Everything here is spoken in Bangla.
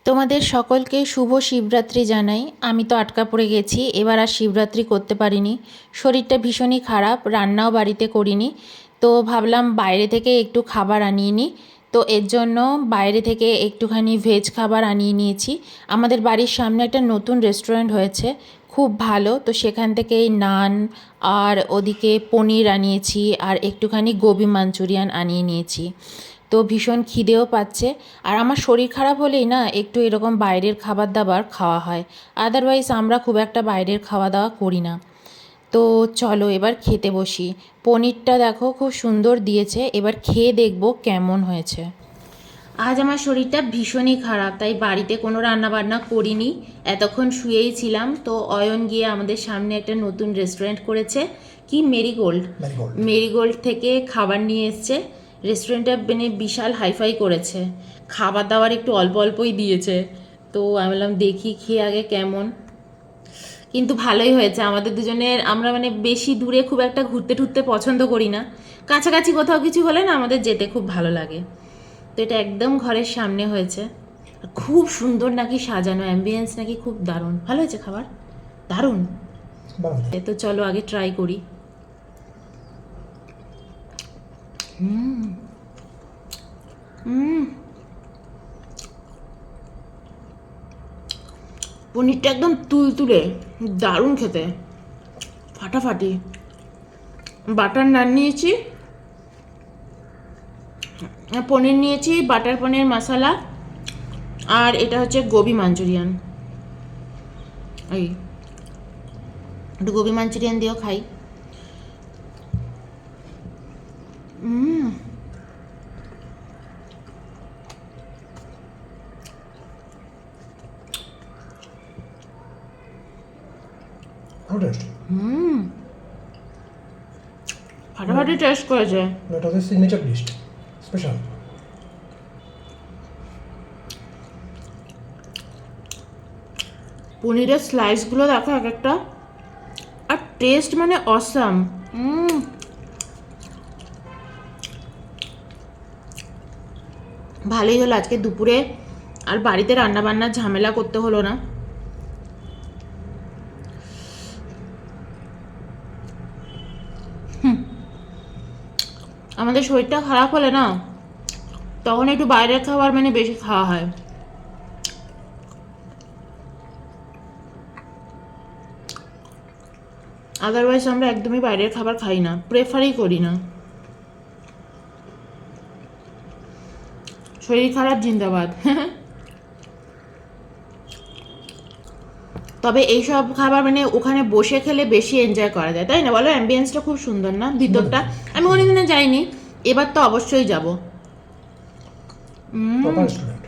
তোমাদের সকলকে শুভ শিবরাত্রি জানাই। আমি তো আটকা পড়ে গেছি, এবার আর শিবরাত্রি করতে পারিনি। শরীরটা ভীষণই খারাপ, রান্নাও বাড়িতে করিনি। তো ভাবলাম বাইরে থেকে একটু খাবার আনিয়ে নিই। তো এর জন্য বাইরে থেকে একটুখানি ভেজ খাবার আনিয়ে নিয়েছি। আমাদের বাড়ির সামনে একটা নতুন রেস্টুরেন্ট হয়েছে, খুব ভালো। তো সেখান থেকে নান আর ওদিকে পনির আনিয়েছি আর একটুখানি গোবি মাঞ্চুরিয়ান আনিয়ে নিয়েছি। তো ভীষণ খিদেও পাচ্ছে। আর আমার শরীর খারাপ হলেই না একটু এরকম বাইরের খাবার দাবার খাওয়া হয়, আদারওয়াইজ আমরা খুব একটা বাইরের খাওয়া দাওয়া করি না। তো চলো এবার খেতে বসি। পনিরটা দেখো খুব সুন্দর দিয়েছে, এবার খেয়ে দেখবো কেমন হয়েছে। আজ আমার শরীরটা ভীষণই খারাপ, তাই বাড়িতে কোনো রান্না বান্না করিনি, এতক্ষণ শুয়েই ছিলাম। তো অয়ন গিয়ে আমাদের সামনে একটা নতুন রেস্টুরেন্ট করেছে, কি মেরিগোল্ড, মেরিগোল্ড থেকে খাবার নিয়ে এসছে। রেস্টুরেন্টটা মানে বিশাল হাইফাই করেছে, খাবার দাবার একটু অল্প অল্পই দিয়েছে। তো আমি বললাম দেখি খেয়ে আগে কেমন। কিন্তু ভালোই হয়েছে আমাদের দুজনের। আমরা মানে বেশি দূরে খুব একটা ঘুরতে টুরতে পছন্দ করি না, কাছাকাছি কোথাও কিছু হলে না আমাদের যেতে খুব ভালো লাগে। তো এটা একদম ঘরের সামনে হয়েছে, আর খুব সুন্দর নাকি সাজানো, অ্যাম্বিয়েন্স নাকি খুব দারুণ। ভালো হয়েছে খাবার, দারুণ। তো চলো আগে ট্রাই করি। পনিরটা একদম তুলতুলে, দারুণ খেতে, ফাটাফাটি। বাটার নান নিয়েছি, পনির নিয়েছি, বাটার পনির মশলা, আর এটা হচ্ছে গোবি মাঞ্চুরিয়ান। এই একটু গোবি মাঞ্চুরিয়ান দিয়েও খাই। ফাটাফাটি টেস্ট করেছে। এটা হচ্ছে সিগনেচার ডিশ, স্পেশাল। পনিরের স্লাইসগুলো দেখো এক একটা, আর টেস্ট মানে অসাম। ভালোই হলো আজকে দুপুরে আর বাড়িতে রান্না বান্নার ঝামেলা করতে হলো না। আমাদের শরীরটা খারাপ হলে না তখন একটু বাইরের খাবার মানে বেশি খাওয়া হয়। আদারওয়াইজ আমরা একদমই বাইরের খাবার খাই না, প্রেফারই করি না। শরীর খারাপ জিন্দাবাদ। তবে এইসব খাবার মানে ওখানে বসে খেলে বেশি এনজয় করা যায়, তাই না বলো? অ্যাম্বিয়েন্সটা খুব সুন্দর না ভিতরটা? আমি কোনোদিনও যাইনি, এবার তো অবশ্যই যাব। Proper restaurant.